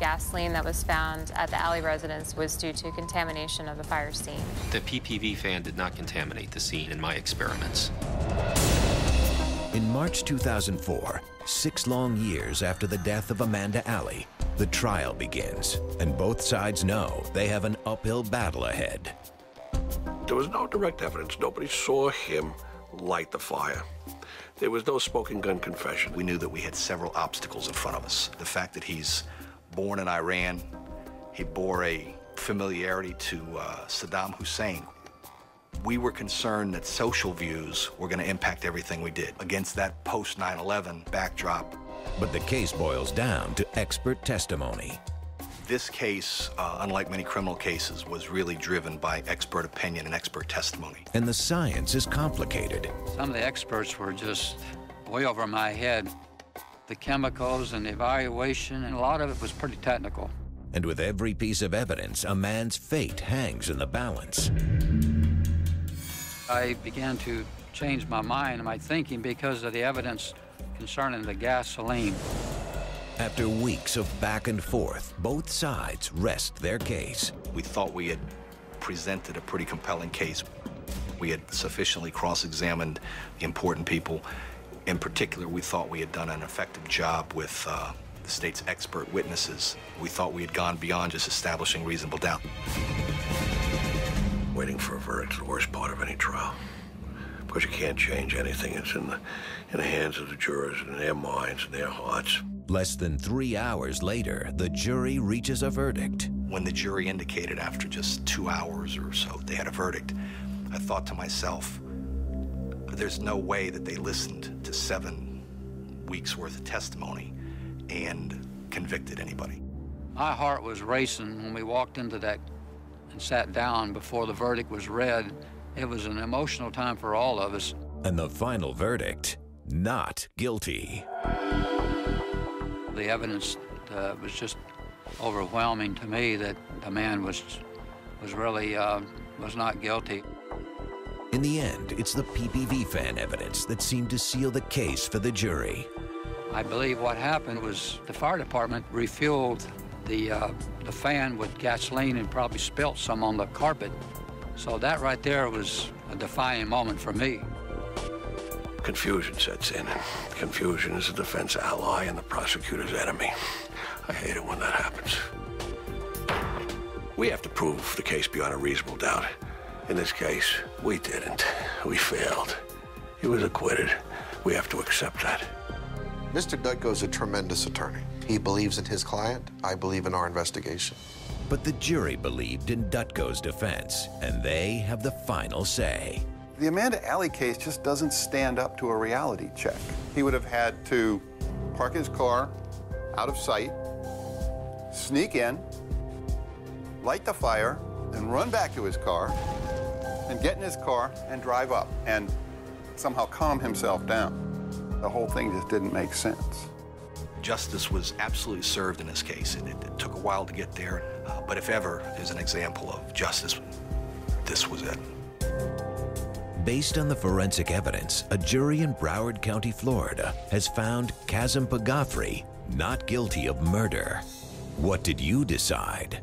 Gasoline that was found at the Alley residence was due to contamination of the fire scene. The PPV fan did not contaminate the scene in my experiments. In March 2004, 6 long years after the death of Amanda Alley, the trial begins, and both sides know they have an uphill battle ahead. There was no direct evidence. Nobody saw him light the fire. There was no smoking gun confession. We knew that we had several obstacles in front of us. The fact that he's born in Iran, he bore a familiarity to Saddam Hussein. We were concerned that social views were going to impact everything we did against that post-9/11 backdrop. But the case boils down to expert testimony. This case, unlike many criminal cases, was really driven by expert opinion and expert testimony. And the science is complicated. Some of the experts were just way over my head. The chemicals and the evaluation, and a lot of it was pretty technical. And with every piece of evidence, a man's fate hangs in the balance. I began to change my mind and my thinking because of the evidence concerning the gasoline. After weeks of back and forth, both sides rest their case. We thought we had presented a pretty compelling case. We had sufficiently cross-examined the important people. In particular, we thought we had done an effective job with the state's expert witnesses. We thought we had gone beyond just establishing reasonable doubt. Waiting for a verdict is the worst part of any trial, because you can't change anything. It's in the hands of the jurors, in their minds, and their hearts. Less than 3 hours later, the jury reaches a verdict. When the jury indicated after just 2 hours or so they had a verdict, I thought to myself, there's no way that they listened to 7 weeks worth of testimony and convicted anybody. My heart was racing when we walked into that and sat down before the verdict was read. It was an emotional time for all of us. And the final verdict, not guilty. The evidence was just overwhelming to me that the man was really was not guilty. In the end, it's the PPV fan evidence that seemed to seal the case for the jury. I believe what happened was the fire department refueled the fan with gasoline and probably spilt some on the carpet. So that right there was a defining moment for me. Confusion sets in. Confusion is the defense ally and the prosecutor's enemy. I hate it when that happens. We have to prove the case beyond a reasonable doubt. In this case, we didn't. We failed. He was acquitted. We have to accept that. Mr. Dutko's a tremendous attorney. He believes in his client. I believe in our investigation. But the jury believed in Dutko's defense, and they have the final say. The Amanda Alley case just doesn't stand up to a reality check. He would have had to park his car out of sight, sneak in, light the fire, and run back to his car, and get in his car and drive up and somehow calm himself down. The whole thing just didn't make sense. Justice was absolutely served in this case. It took a while to get there, but if ever there's an example of justice, this was it. Based on the forensic evidence, a jury in Broward County, Florida, has found Kazem Pagafri not guilty of murder. What did you decide?